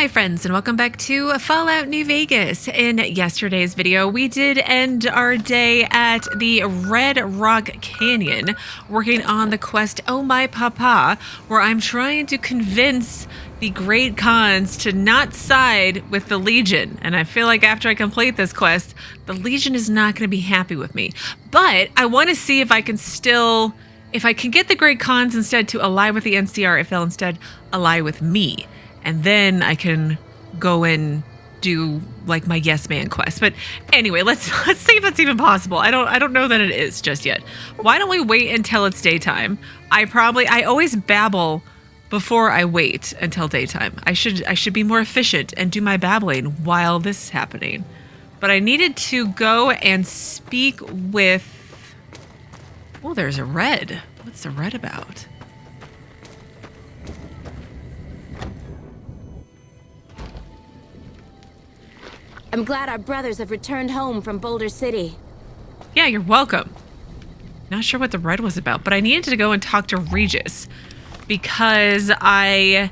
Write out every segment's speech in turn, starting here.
my friends, and welcome back to Fallout New Vegas. In yesterday's video, we did end our day at the Red Rock Canyon, working on the quest Oh My Papa, where I'm trying to convince the Great Khans to not side with the Legion. And I feel like after I complete this quest, the Legion is not going to be happy with me. But I want to see if I can get the Great Khans instead to ally with the NCR, if they'll instead ally with me. And then I can go and do like my Yes Man quest. But anyway, let's see if it's even possible. I don't know that it is just yet. Why don't we wait until it's daytime? I always babble before I wait until daytime. I should be more efficient and do my babbling while this is happening. But I needed to go and speak with... Oh, there's a red. What's the red about? I'm glad our brothers have returned home from Boulder City. Yeah, you're welcome. Not sure what the red was about, but I needed to go and talk to Regis because I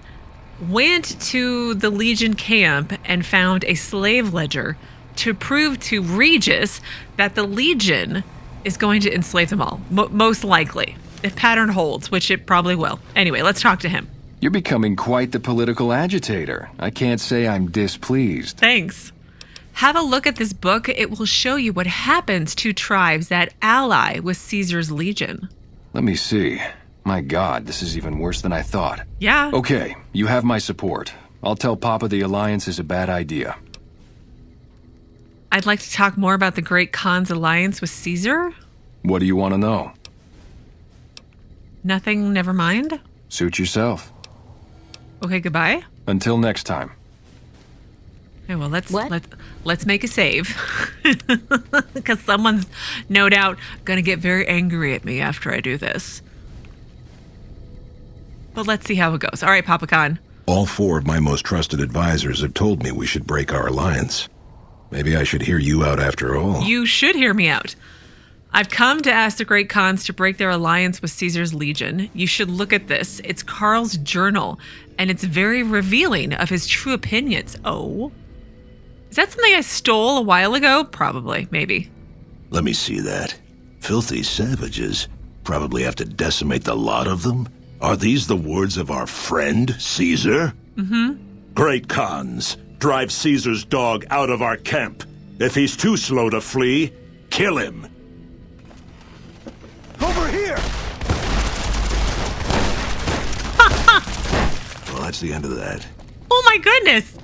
went to the Legion camp and found a slave ledger to prove to Regis that the Legion is going to enslave them all, most likely, if pattern holds, which it probably will. Anyway, let's talk to him. You're becoming quite the political agitator. I can't say I'm displeased. Thanks. Have a look at this book. It will show you what happens to tribes that ally with Caesar's Legion. Let me see. My God, this is even worse than I thought. Yeah. Okay, you have my support. I'll tell Papa the alliance is a bad idea. I'd like to talk more about the Great Khan's alliance with Caesar. What do you want to know? Nothing, never mind. Suit yourself. Okay, goodbye. Until next time. Okay, well, let's make a save. Because someone's no doubt going to get very angry at me after I do this. But let's see how it goes. All right, Papa Khan. All four of my most trusted advisors have told me we should break our alliance. Maybe I should hear you out after all. You should hear me out. I've come to ask the Great Khans to break their alliance with Caesar's Legion. You should look at this. It's Carl's journal, and it's very revealing of his true opinions. Oh. Is that something I stole a while ago? Probably, maybe. Let me see that. Filthy savages. Probably have to decimate the lot of them? Are these the words of our friend, Caesar? Mm-hmm. Great Khans, drive Caesar's dog out of our camp. If he's too slow to flee, kill him. Over here! Well, that's the end of that. Oh my goodness!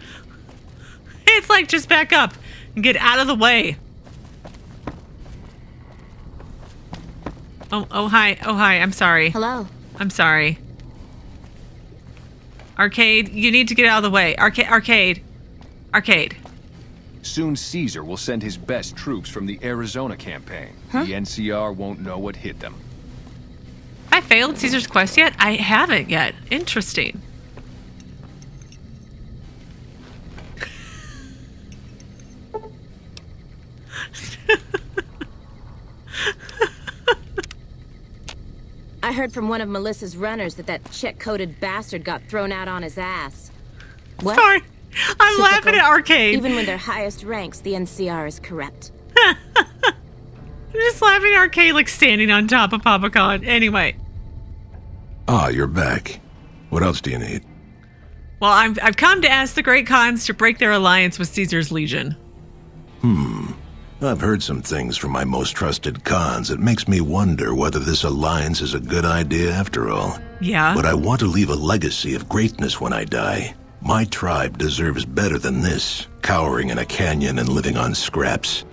It's like, just back up and get out of the way. Oh, hi. Oh, hi. I'm sorry. Hello. I'm sorry. Arcade, you need to get out of the way. Arcade. Soon Caesar will send his best troops from the Arizona campaign. Huh? The NCR won't know what hit them. I failed Caesar's quest yet? I haven't yet. Interesting. I heard from one of Melissa's runners that check-coded bastard got thrown out on his ass. What? Sorry. I'm Typical. laughing at Arcade. Even when their highest ranks, the NCR is corrupt. I'm just laughing at Arcade like standing on top of Papa Khan. Anyway. Ah, you're back. What else do you need? Well, I've come to ask the Great Khans to break their alliance with Caesar's Legion. I've heard some things from my most trusted Khans that makes me wonder whether this alliance is a good idea after all. Yeah? But I want to leave a legacy of greatness when I die. My tribe deserves better than this, cowering in a canyon and living on scraps.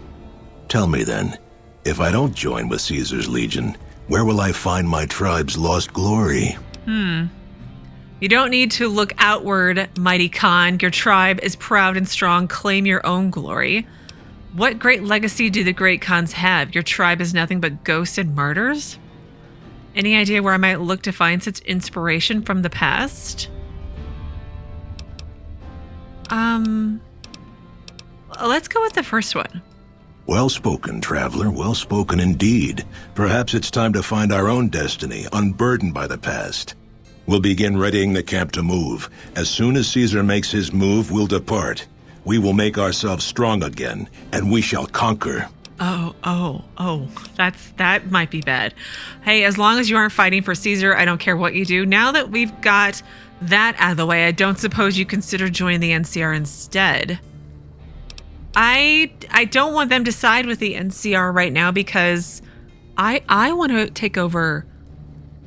Tell me then, if I don't join with Caesar's Legion, where will I find my tribe's lost glory? You don't need to look outward, mighty Khan. Your tribe is proud and strong. Claim your own glory. What great legacy do the Great Khans have? Your tribe is nothing but ghosts and murders? Any idea where I might look to find such inspiration from the past? Let's go with the first one. Well spoken, traveler, well spoken indeed. Perhaps it's time to find our own destiny, unburdened by the past. We'll begin readying the camp to move. As soon as Caesar makes his move, we'll depart. We will make ourselves strong again, and we shall conquer. Oh. That might be bad. Hey, as long as you aren't fighting for Caesar, I don't care what you do. Now that we've got that out of the way, I don't suppose you consider joining the NCR instead. I don't want them to side with the NCR right now because I want to take over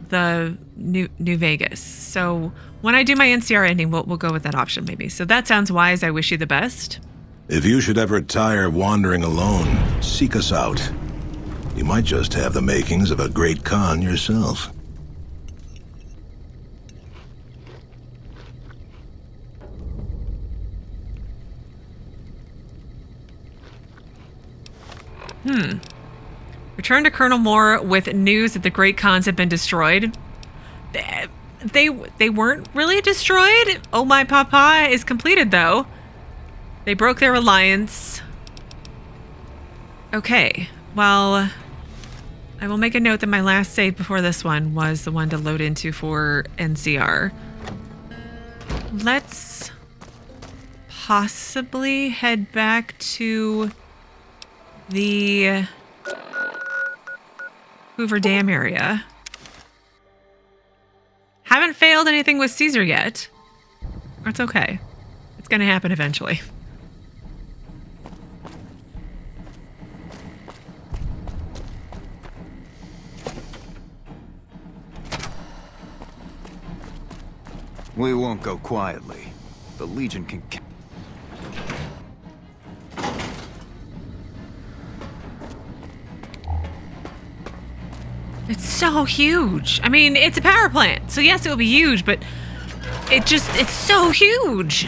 the New Vegas. So when I do my NCR ending, we'll go with that option maybe. So that sounds wise. I wish you the best. If you should ever tire wandering alone, seek us out. You might just have the makings of a great Khan yourself. Return to Colonel Moore with news that the Great Khans have been destroyed. They weren't really destroyed. Oh My Papa is completed though. They broke their alliance. Okay, well, I will make a note that my last save before this one was the one to load into for NCR. Let's possibly head back to the Hoover Dam area. Haven't failed anything with Caesar yet. That's okay. It's going to happen eventually. We won't go quietly. The Legion can... It's so huge. I mean, it's a power plant, so yes, it'll be huge, but it's so huge.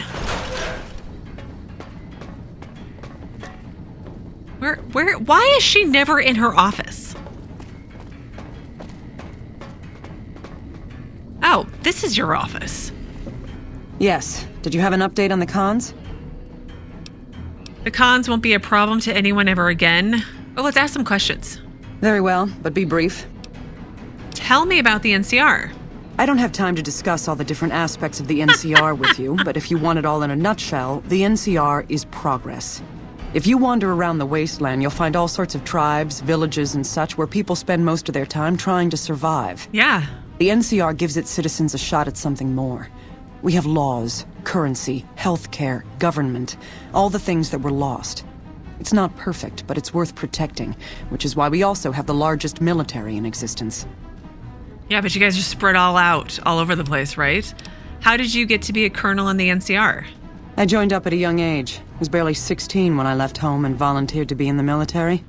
Why is she never in her office? Oh, this is your office. Yes. Did you have an update on the Khans? The Khans won't be a problem to anyone ever again. Oh, let's ask some questions. Very well, but be brief. Tell me about the NCR. I don't have time to discuss all the different aspects of the NCR with you, but if you want it all in a nutshell, the NCR is progress. If you wander around the Wasteland, you'll find all sorts of tribes, villages, and such where people spend most of their time trying to survive. Yeah. The NCR gives its citizens a shot at something more. We have laws, currency, healthcare, government, all the things that were lost. It's not perfect, but it's worth protecting, which is why we also have the largest military in existence. Yeah, but you guys just spread all out, all over the place, right? How did you get to be a colonel in the NCR? I joined up at a young age. Was barely 16 when I left home and volunteered to be in the military.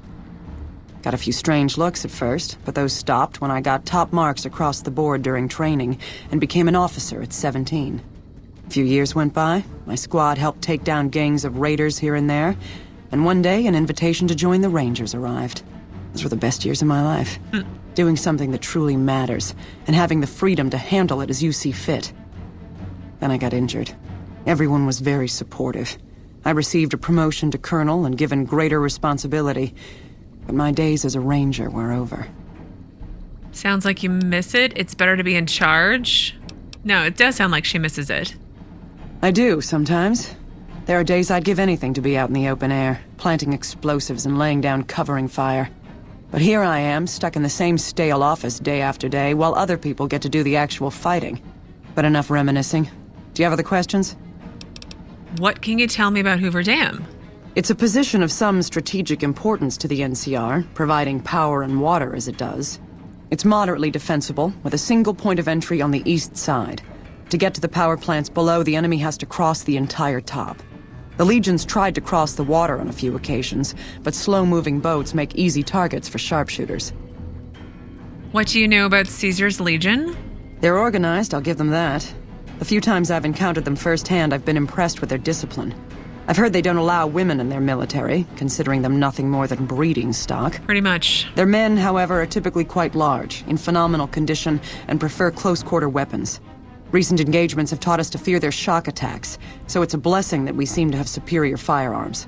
Got a few strange looks at first, but those stopped when I got top marks across the board during training and became an officer at 17. A few years went by, my squad helped take down gangs of raiders here and there, and one day an invitation to join the Rangers arrived. Those were the best years of my life. Doing something that truly matters, and having the freedom to handle it as you see fit. Then I got injured. Everyone was very supportive. I received a promotion to colonel and given greater responsibility, but my days as a ranger were over. Sounds like you miss it. It's better to be in charge. No, it does sound like she misses it. I do, sometimes. There are days I'd give anything to be out in the open air, planting explosives and laying down covering fire. But here I am, stuck in the same stale office day after day, while other people get to do the actual fighting. But enough reminiscing. Do you have other questions? What can you tell me about Hoover Dam? It's a position of some strategic importance to the NCR, providing power and water as it does. It's moderately defensible, with a single point of entry on the east side. To get to the power plants below, the enemy has to cross the entire top. The Legions tried to cross the water on a few occasions, but slow-moving boats make easy targets for sharpshooters. What do you know about Caesar's Legion? They're organized, I'll give them that. The few times I've encountered them firsthand, I've been impressed with their discipline. I've heard they don't allow women in their military, considering them nothing more than breeding stock. Pretty much. Their men, however, are typically quite large, in phenomenal condition, and prefer close-quarter weapons. Recent engagements have taught us to fear their shock attacks, so it's a blessing that we seem to have superior firearms.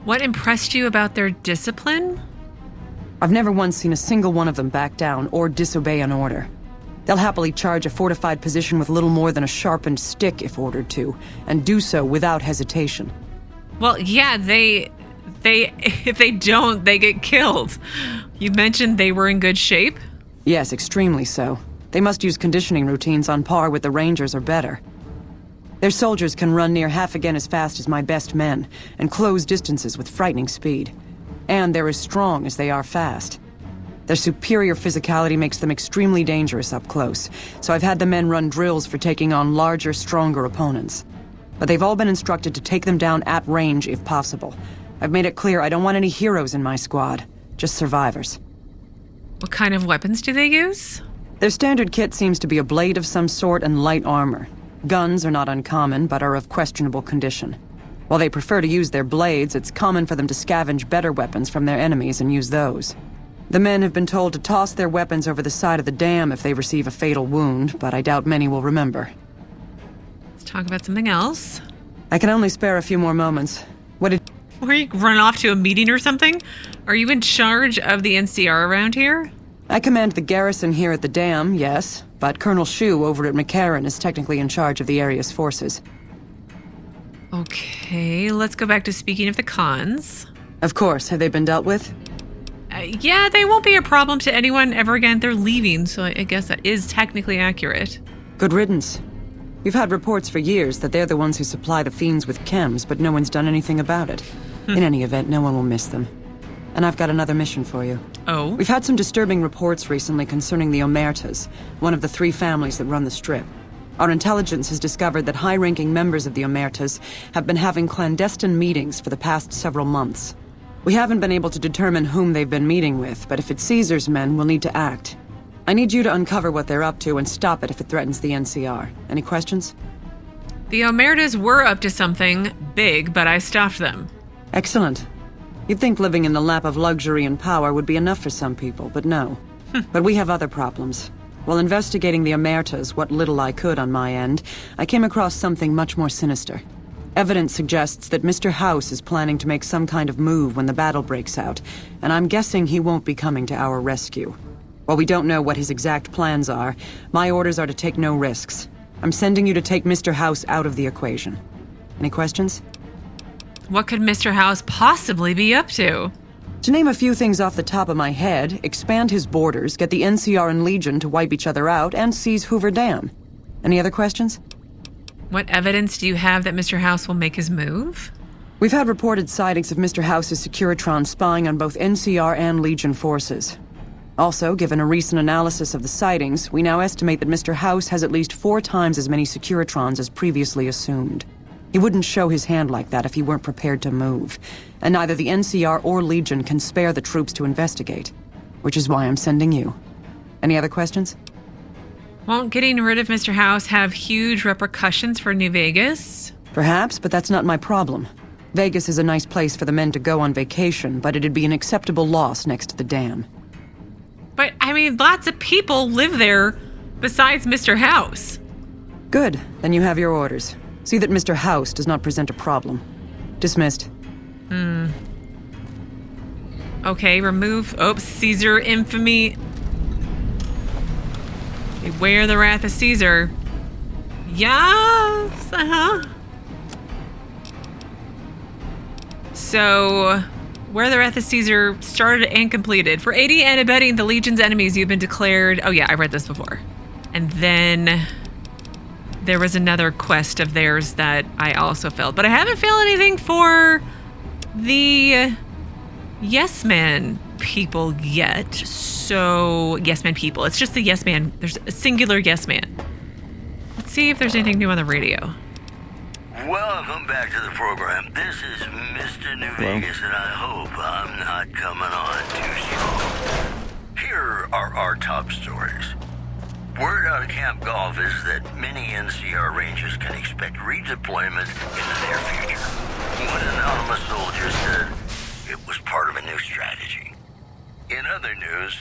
What impressed you about their discipline? I've never once seen a single one of them back down or disobey an order. They'll happily charge a fortified position with little more than a sharpened stick if ordered to, and do so without hesitation. Well, yeah, they if they don't, they get killed. You mentioned they were in good shape? Yes, extremely so. They must use conditioning routines on par with the Rangers or better. Their soldiers can run near half again as fast as my best men, and close distances with frightening speed. And they're as strong as they are fast. Their superior physicality makes them extremely dangerous up close, so I've had the men run drills for taking on larger, stronger opponents. But they've all been instructed to take them down at range if possible. I've made it clear I don't want any heroes in my squad, just survivors. What kind of weapons do they use? Their standard kit seems to be a blade of some sort and light armor. Guns are not uncommon, but are of questionable condition. While they prefer to use their blades, it's common for them to scavenge better weapons from their enemies and use those. The men have been told to toss their weapons over the side of the dam if they receive a fatal wound, but I doubt many will remember. Let's talk about something else. I can only spare a few more moments. Were you run off to a meeting or something? Are you in charge of the NCR around here? I command the garrison here at the dam, yes, but Colonel Shu over at McCarran is technically in charge of the area's forces. Okay, let's go back to speaking of the cons. Of course, have they been dealt with? Yeah, they won't be a problem to anyone ever again. They're leaving, so I guess that is technically accurate. Good riddance. We've had reports for years that they're the ones who supply the fiends with chems, but no one's done anything about it. In any event, no one will miss them. And I've got another mission for you. Oh? We've had some disturbing reports recently concerning the Omertas, one of the 3 families that run the Strip. Our intelligence has discovered that high-ranking members of the Omertas have been having clandestine meetings for the past several months. We haven't been able to determine whom they've been meeting with, but if it's Caesar's men, we'll need to act. I need you to uncover what they're up to and stop it if it threatens the NCR. Any questions? The Omertas were up to something big, but I stopped them. Excellent. You'd think living in the lap of luxury and power would be enough for some people, but no. But we have other problems. While investigating the Omertas, what little I could on my end, I came across something much more sinister. Evidence suggests that Mr. House is planning to make some kind of move when the battle breaks out, and I'm guessing he won't be coming to our rescue. While we don't know what his exact plans are, my orders are to take no risks. I'm sending you to take Mr. House out of the equation. Any questions? What could Mr. House possibly be up to? To name a few things off the top of my head, expand his borders, get the NCR and Legion to wipe each other out, and seize Hoover Dam. Any other questions? What evidence do you have that Mr. House will make his move? We've had reported sightings of Mr. House's Securitron spying on both NCR and Legion forces. Also, given a recent analysis of the sightings, we now estimate that Mr. House has at least 4 times as many Securitrons as previously assumed. He wouldn't show his hand like that if he weren't prepared to move, and neither the NCR or Legion can spare the troops to investigate, which is why I'm sending you. Any other questions? Won't getting rid of Mr. House have huge repercussions for New Vegas? Perhaps, but that's not my problem. Vegas is a nice place for the men to go on vacation, but it'd be an acceptable loss next to the dam. But, I mean, lots of people live there besides Mr. House. Good, then you have your orders. See that Mr. House does not present a problem. Dismissed. Okay, remove... Oh, Caesar infamy. Beware the wrath of Caesar. Yes! So, where the wrath of Caesar started and completed. For aiding and abetting the Legion's enemies, you've been declared... Oh yeah, I read this before. And then... there was another quest of theirs that I also failed. But I haven't failed anything for the Yes Man people yet. So, Yes Man people. It's just the Yes Man. There's a singular Yes Man. Let's see if there's anything new on the radio. Welcome back to the program. This is Mr. New Vegas, and I hope I'm not coming on too strong. Here are our top stories. Word out of Camp Golf is that many NCR Rangers can expect redeployment in the near future. One anonymous soldier said it was part of a new strategy. In other news,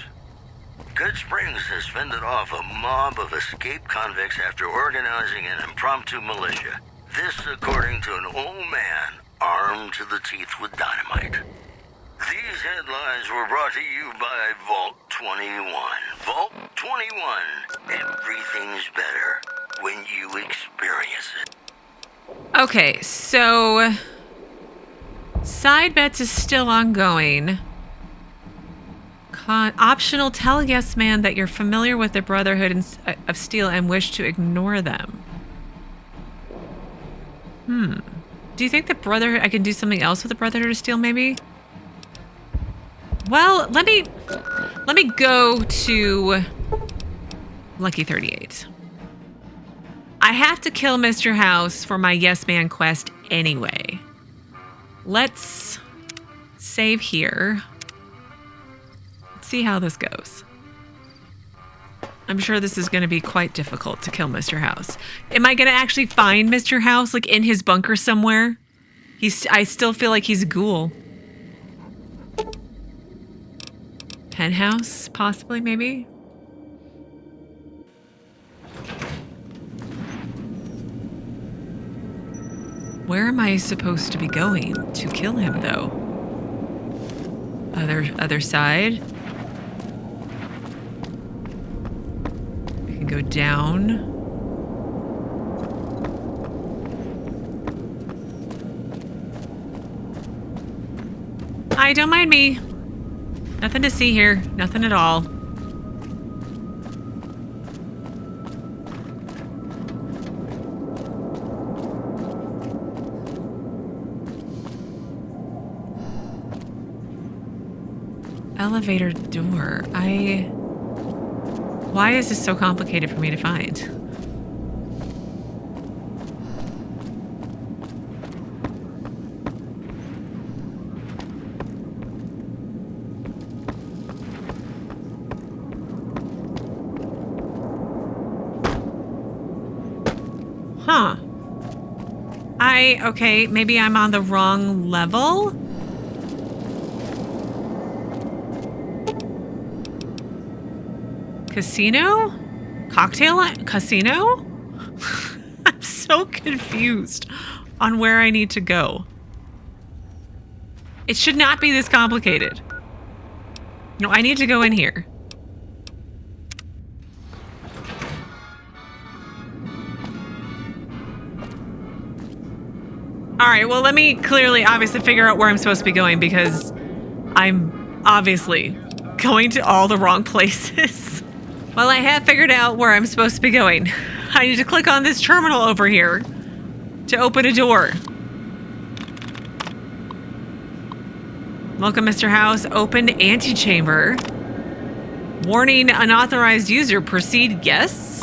Good Springs has fended off a mob of escaped convicts after organizing an impromptu militia. This according to an old man armed to the teeth with dynamite. These headlines were brought to you by Vault 21. Vault 21. Everything's better when you experience it. Okay, so side bets is still ongoing. Optional, tell yes man that you're familiar with the Brotherhood of Steel and wish to ignore them. Do you think the Brotherhood, I can do something else with the Brotherhood of Steel maybe? Well, let me go to Lucky 38. I have to kill Mr. House for my yes man quest anyway. Let's save here. Let's see how this goes. I'm sure this is going to be quite difficult to kill Mr. House. Am I going to actually find Mr. House, like, in his bunker somewhere? I still feel like he's a ghoul. Penthouse, possibly, maybe? Where am I supposed to be going to kill him, though? Other side? Go down. Hi, don't mind me. Nothing to see here. Nothing at all. Elevator door. Why is this so complicated for me to find? Huh. Okay, maybe I'm on the wrong level? Casino? Casino? I'm so confused on where I need to go. It should not be this complicated. No, I need to go in here. All right, well, let me obviously figure out where I'm supposed to be going because I'm obviously going to all the wrong places. Well, I have figured out where I'm supposed to be going. I need to click on this terminal over here to open a door. Welcome, Mr. House. Open antechamber. Warning, unauthorized user. Proceed, yes?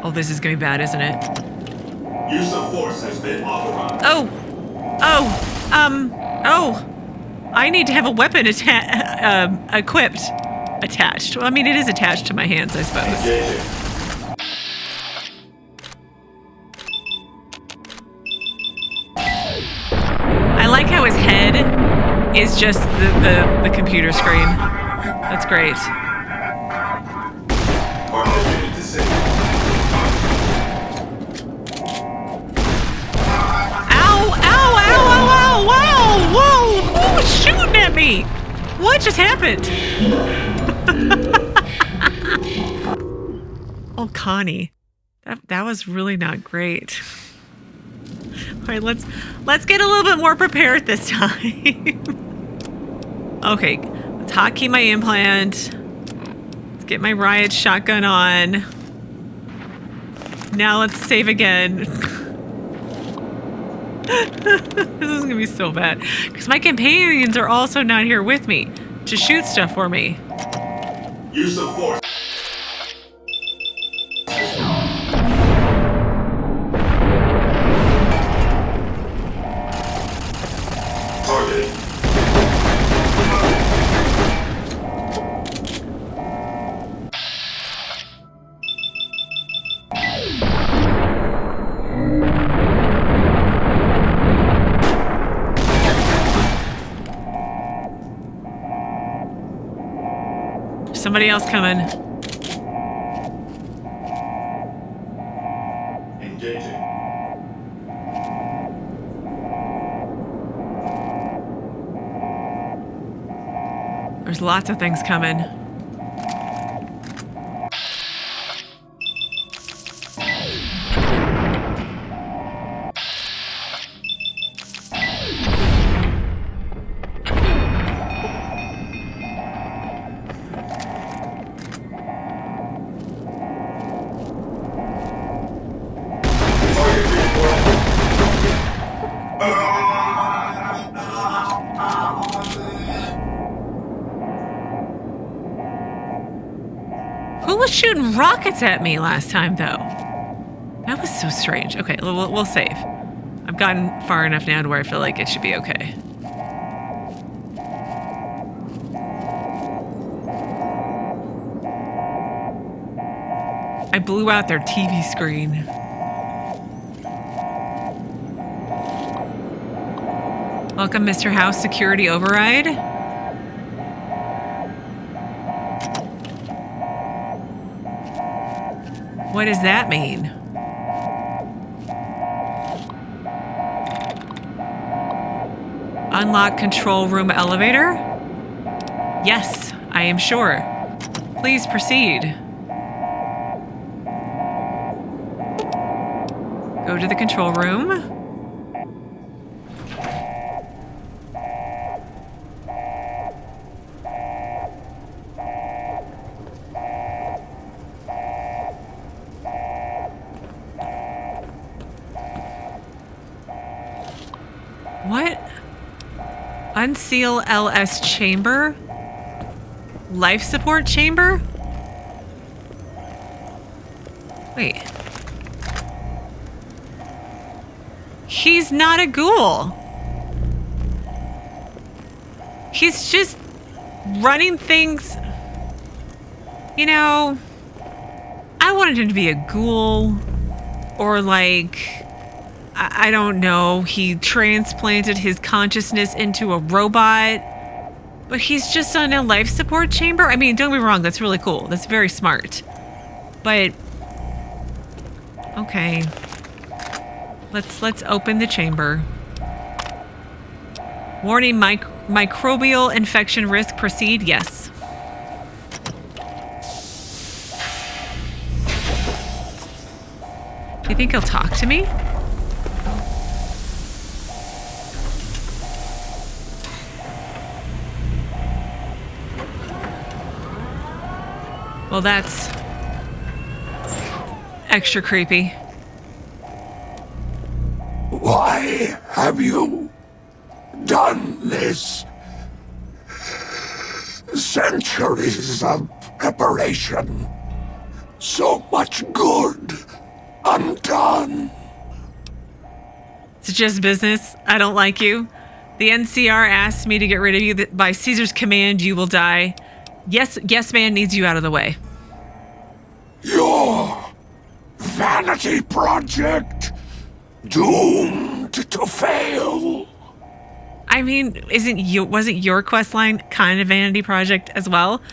Oh, this is going to be bad, isn't it? Use of force has been authorized. I need to have a weapon equipped. Attached. Well, I mean, it is attached to my hands, I suppose. I like how his head is just the computer screen. That's great. Whoa! Who was shooting at me? What just happened? Oh, Connie. That was really not great. All right, let's get a little bit more prepared this time. Okay, let's hotkey my implant. Let's get my riot shotgun on. Now let's save again. This is gonna be so bad because my companions are also not here with me to shoot stuff for me. Use of force. Target. Somebody else coming. Engaging. There's lots of things coming. was shooting rockets at me last time, though? That was so strange. Okay, we'll save. I've gotten far enough now to where I feel like it should be okay. I blew out their TV screen. Welcome, Mr. House Security Override. What does that mean? Unlock control room elevator? Yes, I am sure. Please proceed. Go to the control room. What? Unseal LS chamber? Life support chamber? Wait. He's not a ghoul. He's just running things. You know, I wanted him to be a ghoul or like, I don't know, he transplanted his consciousness into a robot, but he's just on a life support chamber. I mean, don't get me wrong, that's really cool. That's very smart. But okay. Let's open the chamber. Warning, microbial infection risk. Proceed. Yes. Do you think he'll talk to me? Well, that's extra creepy. Why have you done this? Centuries of preparation. So much good undone. It's just business. I don't like you. The NCR asked me to get rid of you. By Caesar's command, you will die. Yes, man needs you out of the way. Your vanity project, doomed to fail. I mean, wasn't your quest line kind of vanity project as well?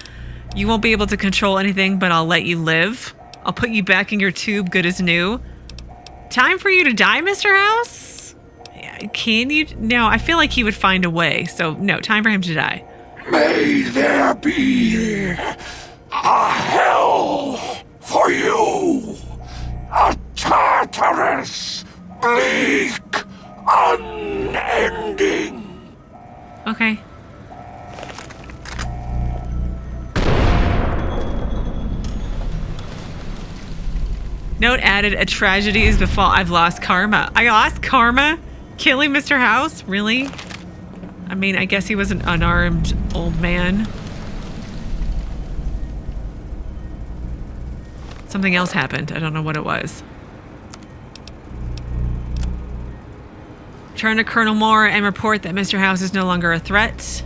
You won't be able to control anything, but I'll let you live. I'll put you back in your tube, good as new. Time for you to die, Mr. House? Can you? No, I feel like he would find a way. So, no, time for him to die. May there be a hell for you. A Tartarus, bleak, unending. Okay. Note added, a tragedy is befall. I've lost karma. I lost karma? Killing Mr. House? Really? I mean, I guess he was an unarmed old man. Something else happened. I don't know what it was. Turn to Colonel Moore and report that Mr. House is no longer a threat.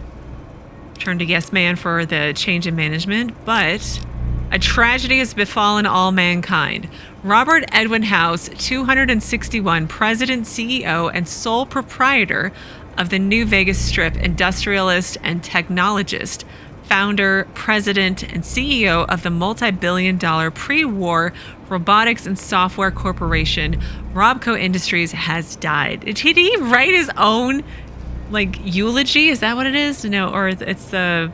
Turn to Yes Man for the change in management, but a tragedy has befallen all mankind. Robert Edwin House, 261, president, CEO, and sole proprietor of the New Vegas Strip, industrialist and technologist, founder, president, and CEO of the multi-billion-dollar pre-war robotics and software corporation, Robco Industries, has died. Did he write his own, eulogy? Is that what it is? No, or it's the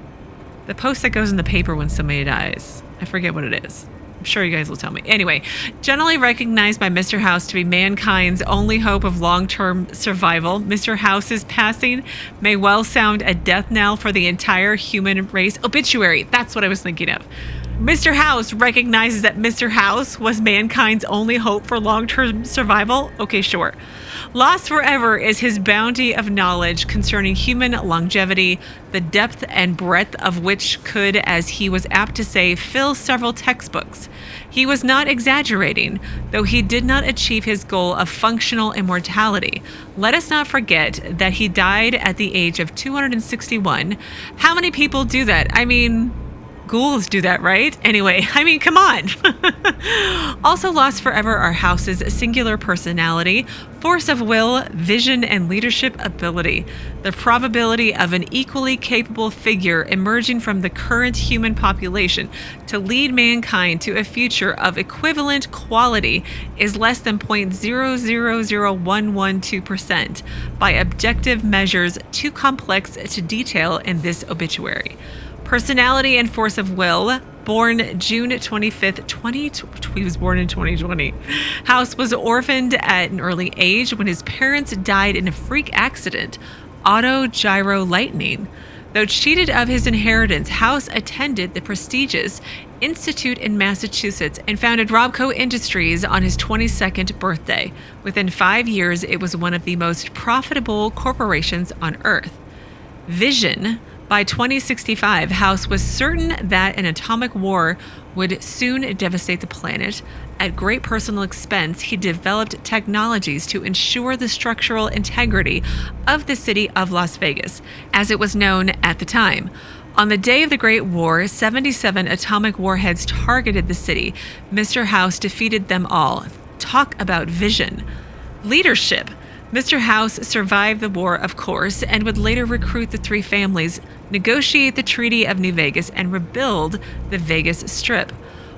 post that goes in the paper when somebody dies. I forget what it is. I'm sure you guys will tell me. Anyway, generally recognized by Mr. House to be mankind's only hope of long-term survival, Mr. House's passing may well sound a death knell for the entire human race. Obituary, that's what I was thinking of. Mr. House recognizes that Mr. House was mankind's only hope for long-term survival? Okay, sure. Lost forever is his bounty of knowledge concerning human longevity, the depth and breadth of which could, as he was apt to say, fill several textbooks. He was not exaggerating, though he did not achieve his goal of functional immortality. Let us not forget that he died at the age of 261. How many people do that? I mean, ghouls do that, right? Anyway, I mean, come on. Also lost forever are House's singular personality, force of will, vision, and leadership ability. The probability of an equally capable figure emerging from the current human population to lead mankind to a future of equivalent quality is less than 0.000112% by objective measures too complex to detail in this obituary. Personality and force of will, born June 25th, he was born in 2020. House was orphaned at an early age when his parents died in a freak accident, autogyro lightning. Though cheated of his inheritance, House attended the prestigious Institute in Massachusetts and founded Robco Industries on his 22nd birthday. Within 5 years, it was one of the most profitable corporations on Earth. Vision. By 2065, House was certain that an atomic war would soon devastate the planet. At great personal expense, he developed technologies to ensure the structural integrity of the city of Las Vegas, as it was known at the time. On the day of the Great War, 77 atomic warheads targeted the city. Mr. House defeated them all. Talk about vision. Leadership. Mr. House survived the war, of course, and would later recruit the three families, negotiate the Treaty of New Vegas, and rebuild the Vegas Strip.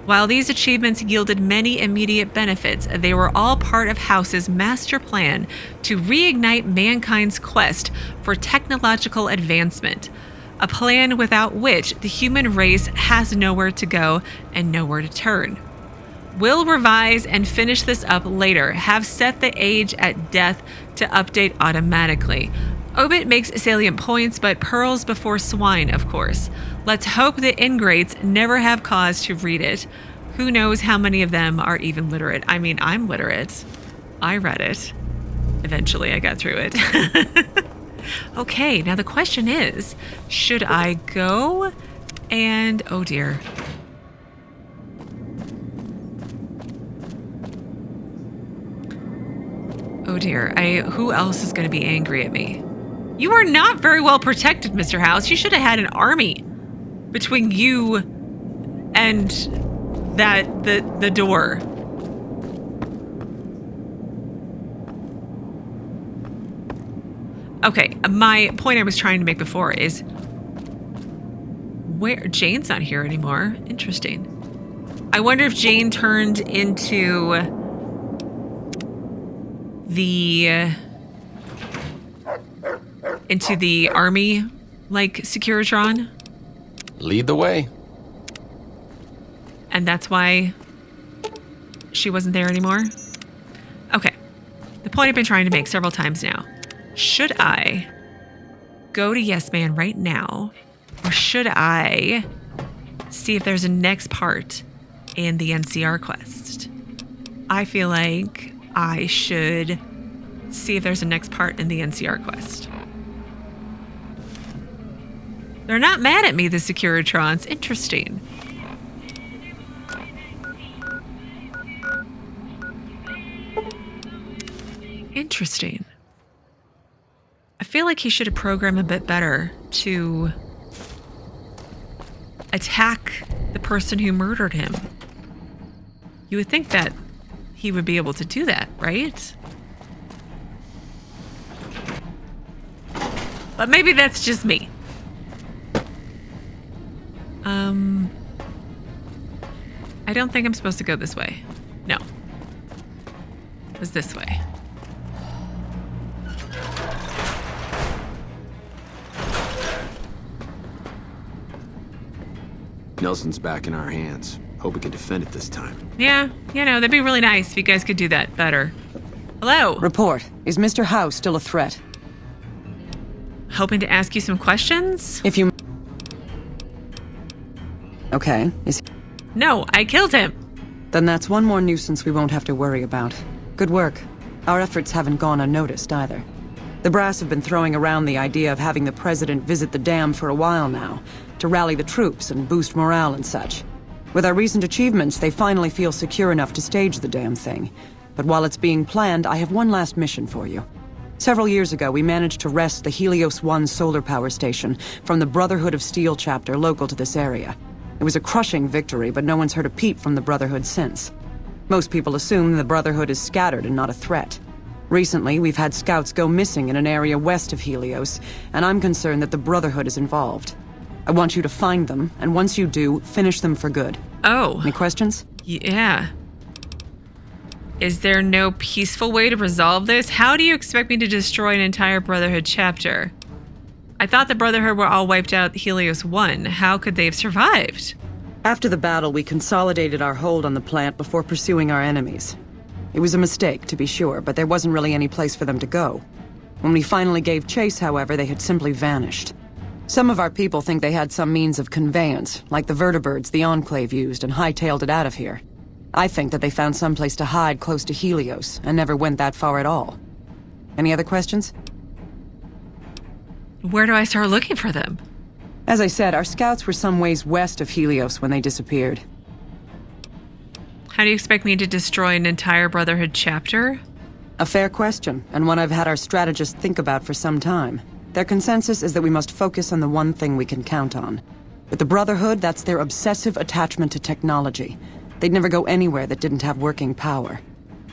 While these achievements yielded many immediate benefits, they were all part of House's master plan to reignite mankind's quest for technological advancement, a plan without which the human race has nowhere to go and nowhere to turn. Will revise and finish this up later, have set the age at death to update automatically. Obit makes salient points, but pearls before swine, of course. Let's hope the ingrates never have cause to read it. Who knows how many of them are even literate? I mean, I'm literate. I read it. Eventually, I got through it. Okay, now the question is, should I go and... oh dear. Oh dear, who else is going to be angry at me? You are not very well protected, Mr. House. You should have had an army between you and the door. Okay, my point I was trying to make before is where Jane's not here anymore. Interesting. I wonder if Jane turned into the army, like Securitron. Lead the way. And that's why she wasn't there anymore. Okay. The point I've been trying to make several times now. Should I go to Yes Man right now, or should I see if there's a next part in the NCR quest? I feel like I should see if there's a next part in the NCR quest. They're not mad at me, the Securitrons. Interesting. Interesting. I feel like he should have programmed a bit better to attack the person who murdered him. You would think that he would be able to do that, right? But maybe that's just me. I don't think I'm supposed to go this way. No. It was this way. Nelson's back in our hands. Hope we can defend it this time. Yeah, that'd be really nice if you guys could do that better. Hello. Report. Is Mr. House still a threat? Hoping to ask you some questions? If you... Okay. Is No, I killed him. Then that's one more nuisance we won't have to worry about. Good work. Our efforts haven't gone unnoticed either. The brass have been throwing around the idea of having the president visit the dam for a while now, to rally the troops and boost morale and such. With our recent achievements, they finally feel secure enough to stage the damn thing. But while it's being planned, I have one last mission for you. Several years ago, we managed to wrest the Helios 1 solar power station from the Brotherhood of Steel chapter local to this area. It was a crushing victory, but no one's heard a peep from the Brotherhood since. Most people assume the Brotherhood is scattered and not a threat. Recently, we've had scouts go missing in an area west of Helios, and I'm concerned that the Brotherhood is involved. I want you to find them, and once you do, finish them for good. Oh. Any questions? Yeah. Is there no peaceful way to resolve this? How do you expect me to destroy an entire Brotherhood chapter? I thought the Brotherhood were all wiped out Helios 1. How could they have survived? After the battle, we consolidated our hold on the plant before pursuing our enemies. It was a mistake, to be sure, but there wasn't really any place for them to go. When we finally gave chase, however, they had simply vanished. Some of our people think they had some means of conveyance, like the vertibirds the Enclave used, and hightailed it out of here. I think that they found someplace to hide close to Helios, and never went that far at all. Any other questions? Where do I start looking for them? As I said, our scouts were some ways west of Helios when they disappeared. How do you expect me to destroy an entire Brotherhood chapter? A fair question, and one I've had our strategists think about for some time. Their consensus is that we must focus on the one thing we can count on. With the Brotherhood, that's their obsessive attachment to technology. They'd never go anywhere that didn't have working power.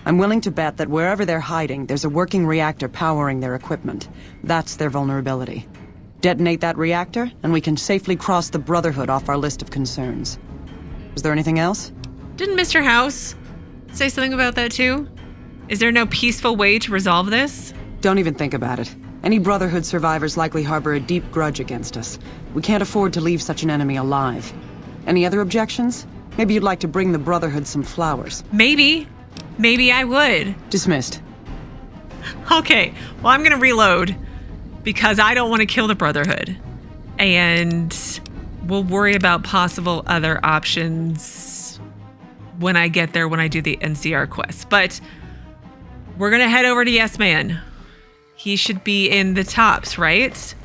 I'm willing to bet that wherever they're hiding, there's a working reactor powering their equipment. That's their vulnerability. Detonate that reactor, and we can safely cross the Brotherhood off our list of concerns. Is there anything else? Didn't Mr. House say something about that too? Is there no peaceful way to resolve this? Don't even think about it. Any Brotherhood survivors likely harbor a deep grudge against us. We can't afford to leave such an enemy alive. Any other objections? Maybe you'd like to bring the Brotherhood some flowers. Maybe. Maybe I would. Dismissed. Okay, well, I'm gonna reload because I don't want to kill the Brotherhood. And we'll worry about possible other options when I get there, when I do the NCR quest. But we're gonna head over to Yes Man. He should be in the tops, right?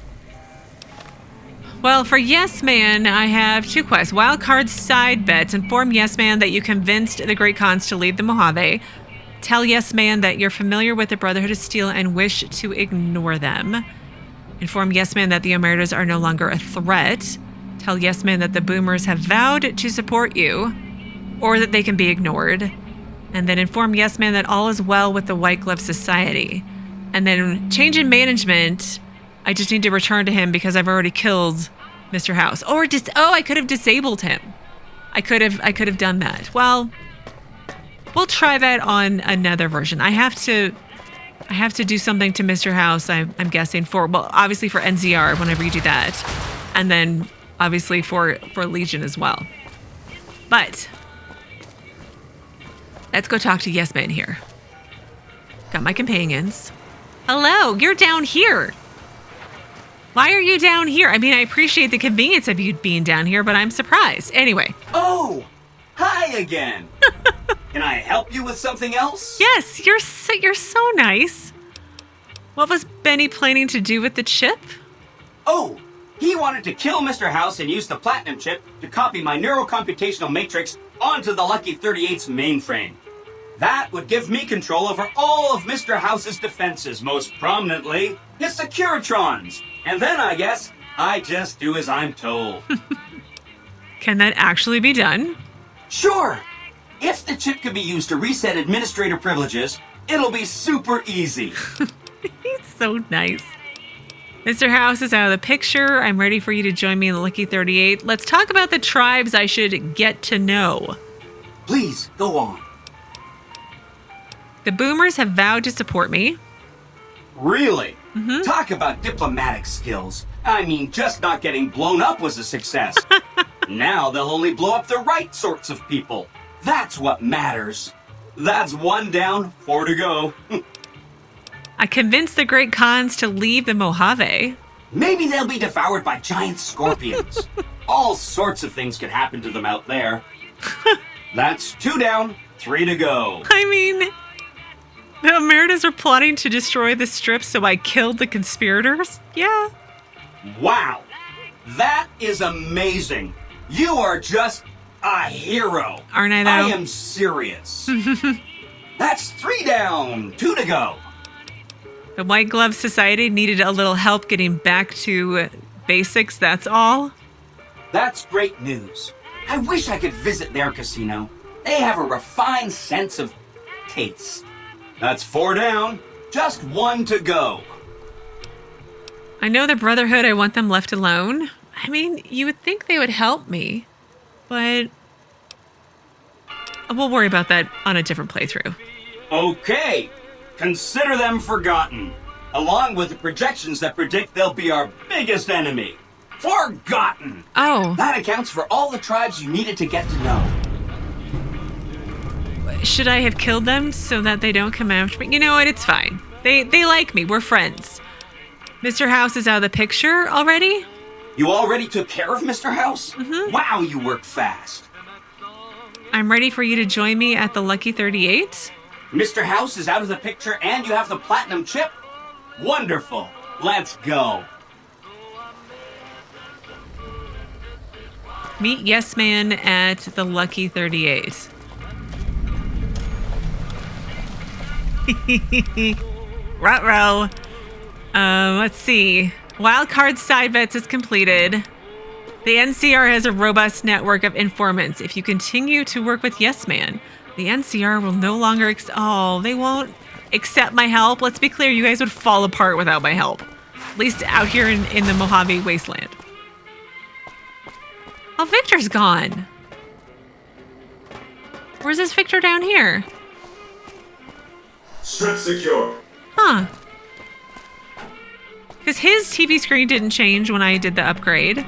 Well, for Yes Man, I have 2 quests. Wildcard side bets. Inform Yes Man that you convinced the Great Khans to leave the Mojave. Tell Yes Man that you're familiar with the Brotherhood of Steel and wish to ignore them. Inform Yes Man that the Omertas are no longer a threat. Tell Yes Man that the Boomers have vowed to support you, or that they can be ignored. And then inform Yes Man that all is well with the White Glove Society. And then change in management, I just need to return to him because I've already killed Mr. House. Or I could have disabled him. I could have done that. Well, we'll try that on another version. I have to do something to Mr. House, I'm guessing, obviously for NZR whenever you do that. And then obviously for Legion as well. But let's go talk to Yes Man here. Got my companions. Hello, you're down here. Why are you down here? I mean, I appreciate the convenience of you being down here, but I'm surprised. Anyway. Oh, hi again. Can I help you with something else? Yes, you're so nice. What was Benny planning to do with the chip? Oh, he wanted to kill Mr. House and use the platinum chip to copy my neurocomputational matrix onto the Lucky 38's mainframe. That would give me control over all of Mr. House's defenses, most prominently his Securitrons. And then, I guess, I just do as I'm told. Can that actually be done? Sure. If the chip can be used to reset administrator privileges, it'll be super easy. He's so nice. Mr. House is out of the picture. I'm ready for you to join me in the Lucky 38. Let's talk about the tribes I should get to know. Please, go on. The Boomers have vowed to support me. Really? Mm-hmm. Talk about diplomatic skills. I mean, just not getting blown up was a success. Now they'll only blow up the right sorts of people. That's what matters. That's 1 down, 4 to go. I convinced the Great Khans to leave the Mojave. Maybe they'll be devoured by giant scorpions. All sorts of things could happen to them out there. That's 2 down, 3 to go. I mean, the Omertas are plotting to destroy the strip, so I killed the conspirators? Yeah. Wow. That is amazing. You are just a hero. Aren't I, though? I am serious. That's 3 down, 2 to go. The White Glove Society needed a little help getting back to basics, that's all. That's great news. I wish I could visit their casino. They have a refined sense of taste. That's 4 down, just 1 to go. I know the Brotherhood, I want them left alone. I mean, you would think they would help me, but we'll worry about that on a different playthrough. Okay, consider them forgotten, along with the projections that predict they'll be our biggest enemy. Forgotten! Oh. That accounts for all the tribes you needed to get to know. Should I have killed them so that they don't come after me? You know what? It's fine. They like me. We're friends. Mr. House is out of the picture already? You already took care of Mr. House? Mm-hmm. Wow, you work fast. I'm ready for you to join me at the Lucky 38. Mr. House is out of the picture and you have the platinum chip? Wonderful. Let's go. Meet Yes Man at the Lucky 38. Ruh-roh. Let's see. Wildcard side bets is completed. The NCR has a robust network of informants. If you continue to work with Yes Man, the NCR will no longer they won't accept my help. Let's be clear, you guys would fall apart without my help. At least out here in the Mojave Wasteland. Oh, Victor's gone. Where's this Victor down here? Strip secure. Huh. Because his TV screen didn't change when I did the upgrade.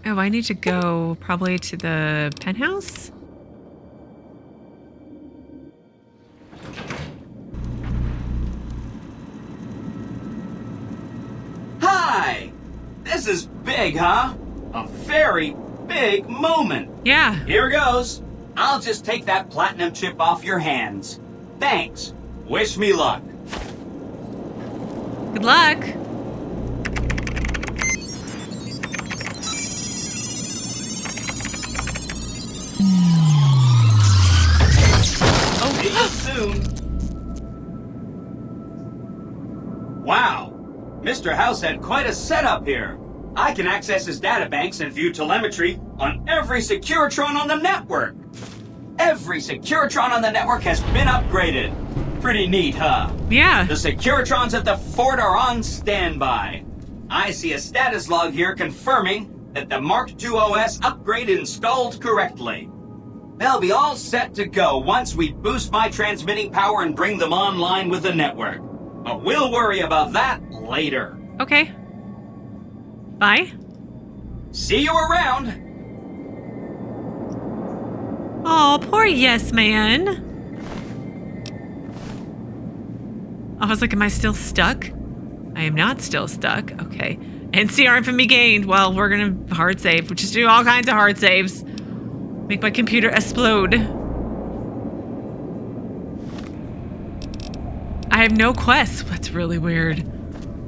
Oh, I need to go probably to the penthouse? Hi! This is big, huh? A very big moment. Yeah. Here goes. I'll just take that platinum chip off your hands. Thanks. Wish me luck. Good luck. See you soon. Wow. Mr. House had quite a setup here. I can access his databanks and view telemetry on every Securitron on the network. Every Securitron on the network has been upgraded. Pretty neat, huh? Yeah. The Securitrons at the fort are on standby. I see a status log here confirming that the Mark II OS upgrade installed correctly. They'll be all set to go once we boost my transmitting power and bring them online with the network. But we'll worry about that later. Okay. Bye. See you around. Oh, poor Yes Man. I was like, am I still stuck? I am not still stuck. Okay. NCR infamy gained. Well, we're going to hard save. We'll just do all kinds of hard saves. Make my computer explode. I have no quests. That's really weird.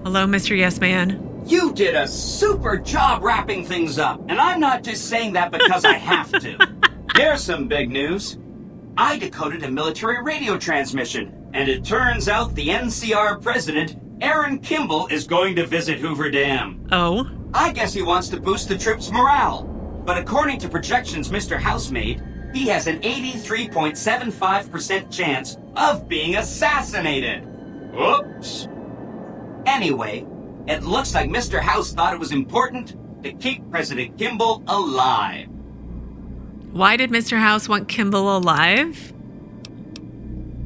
Hello, Mr. Yes Man. You did a super job wrapping things up, and I'm not just saying that because I have to. Here's some big news. I decoded a military radio transmission, and it turns out the NCR president, Aaron Kimball, is going to visit Hoover Dam. Oh? I guess he wants to boost the troops' morale. But according to projections Mr. House made, he has an 83.75% chance of being assassinated. Oops. Anyway, it looks like Mr. House thought it was important to keep President Kimball alive. Why did Mr. House want Kimball alive?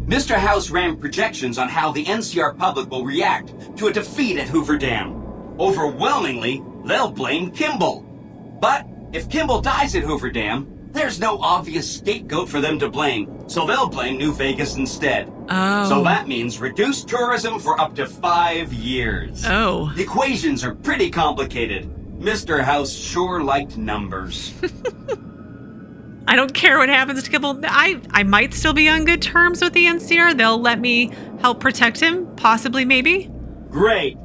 Mr. House ran projections on how the NCR public will react to a defeat at Hoover Dam. Overwhelmingly, they'll blame Kimball. But if Kimball dies at Hoover Dam, There's no obvious scapegoat for them to blame, so they'll blame New Vegas instead. Oh. So that means reduced tourism for up to 5 years. Oh. The equations are pretty complicated. Mr. House sure liked numbers. I don't care what happens to Kibble. I might still be on good terms with the NCR. They'll let me help protect him, possibly, maybe. Great.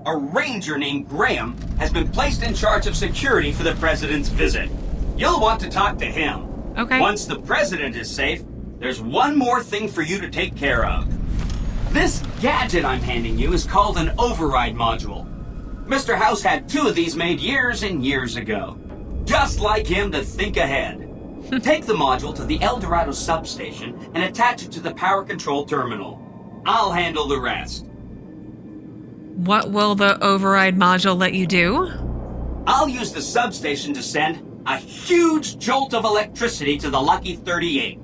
A ranger named Graham has been placed in charge of security for the president's visit. You'll want to talk to him. Okay. Once the president is safe, there's one more thing for you to take care of. This gadget I'm handing you is called an override module. Mr. House had 2 of these made years and years ago. Just like him to think ahead. Take the module to the El Dorado substation and attach it to the power control terminal. I'll handle the rest. What will the override module let you do? I'll use the substation to send a huge jolt of electricity to the Lucky 38.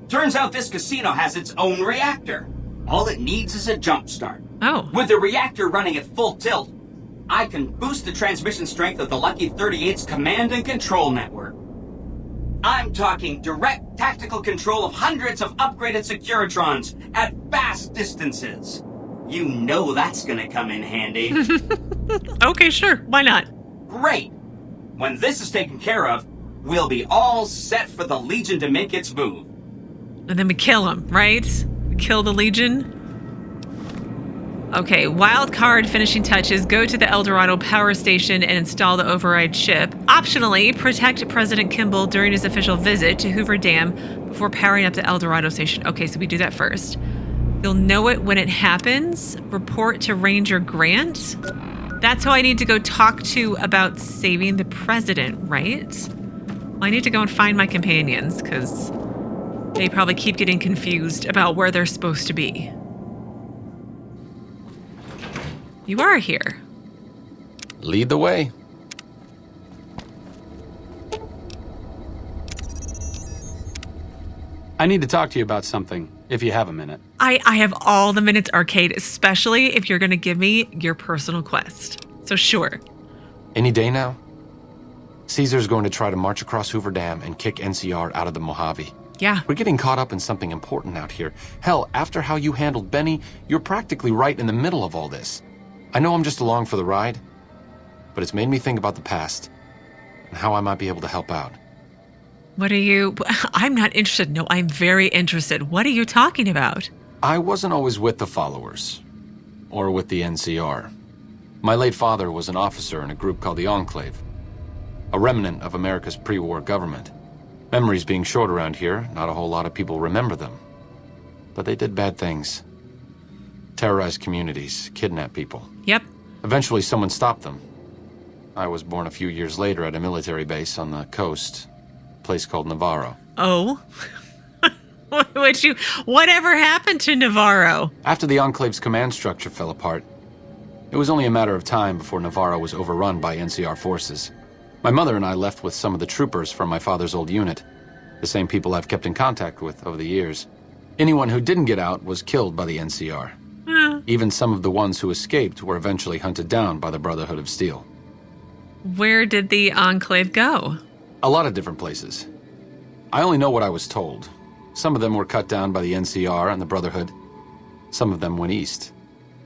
Turns out this casino has its own reactor. All it needs is a jump start. Oh. With the reactor running at full tilt, I can boost the transmission strength of the Lucky 38's command and control network. I'm talking direct tactical control of hundreds of upgraded Securitrons at vast distances. You know that's gonna come in handy. Okay, sure. Why not? Great. When this is taken care of, we'll be all set for the Legion to make its move. And then we kill him, right? We kill the Legion. Okay, wild card finishing touches. Go to the El Dorado power station and install the override chip. Optionally, protect President Kimball during his official visit to Hoover Dam before powering up the El Dorado station. Okay, so we do that first. You'll know it when it happens. Report to Ranger Grant. That's who I need to go talk to about saving the president, right? Well, I need to go and find my companions because they probably keep getting confused about where they're supposed to be. You are here. Lead the way. I need to talk to you about something, if you have a minute. I have all the minutes, Arcade, especially if you're going to give me your personal quest. So sure. Any day now? Caesar's going to try to march across Hoover Dam and kick NCR out of the Mojave. Yeah. We're getting caught up in something important out here. Hell, after how you handled Benny, you're practically right in the middle of all this. I know I'm just along for the ride, but it's made me think about the past and how I might be able to help out. What are you... I'm not interested. No, I'm very interested. What are you talking about? I wasn't always with the followers, or with the NCR. My late father was an officer in a group called the Enclave, a remnant of America's pre-war government. Memories being short around here, not a whole lot of people remember them. But they did bad things. Terrorized communities, kidnapped people. Yep. Eventually someone stopped them. I was born a few years later at a military base on the coast, a place called Navarro. Oh? Whatever happened to Navarro? After the Enclave's command structure fell apart, it was only a matter of time before Navarro was overrun by NCR forces. My mother and I left with some of the troopers from my father's old unit, the same people I've kept in contact with over the years. Anyone who didn't get out was killed by the NCR. Even some of the ones who escaped were eventually hunted down by the Brotherhood of Steel. Where did the Enclave go? A lot of different places. I only know what I was told. Some of them were cut down by the NCR and the Brotherhood. Some of them went east.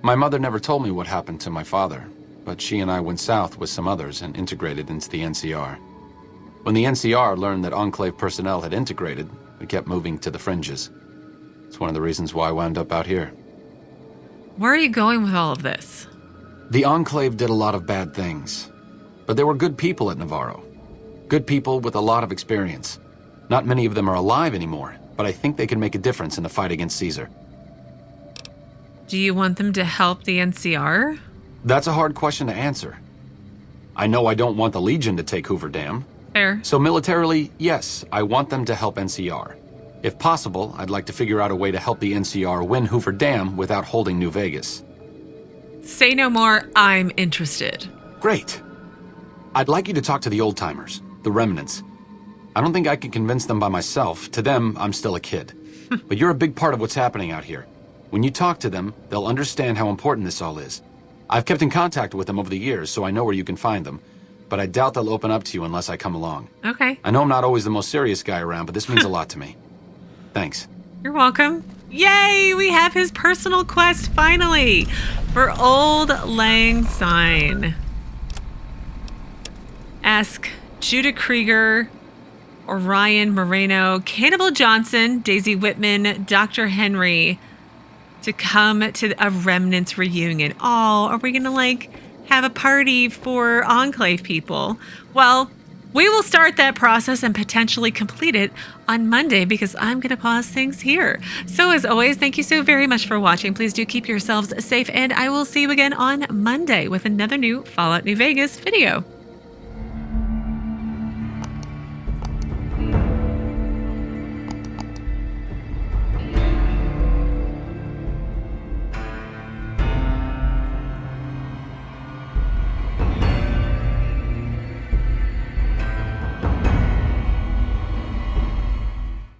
My mother never told me what happened to my father, but she and I went south with some others and integrated into the NCR. When the NCR learned that Enclave personnel had integrated, we kept moving to the fringes. It's one of the reasons why I wound up out here. Where are you going with all of this? The Enclave did a lot of bad things, but there were good people at Navarro. Good people with a lot of experience. Not many of them are alive anymore, but I think they can make a difference in the fight against Caesar. Do you want them to help the NCR? That's a hard question to answer. I know I don't want the Legion to take Hoover Dam. Fair. So militarily, yes, I want them to help NCR. If possible, I'd like to figure out a way to help the NCR win Hoover Dam without holding New Vegas. Say no more, I'm interested. Great. I'd like you to talk to the old-timers, the remnants. I don't think I can convince them by myself. To them, I'm still a kid. But you're a big part of what's happening out here. When you talk to them, they'll understand how important this all is. I've kept in contact with them over the years, so I know where you can find them. but I doubt they'll open up to you unless I come along. Okay. I know I'm not always the most serious guy around, but this means a lot to me. Thanks. You're welcome. Yay! We have his personal quest finally for Auld Lang Syne. Ask Judah Krieger, Orion Moreno, Cannibal Johnson, Daisy Whitman, Dr. Henry to come to a Remnants reunion. Oh, are we gonna have a party for Enclave people? Well, we will start that process and potentially complete it on Monday because I'm going to pause things here. So as always, thank you so very much for watching. Please do keep yourselves safe, and I will see you again on Monday with another new Fallout New Vegas video.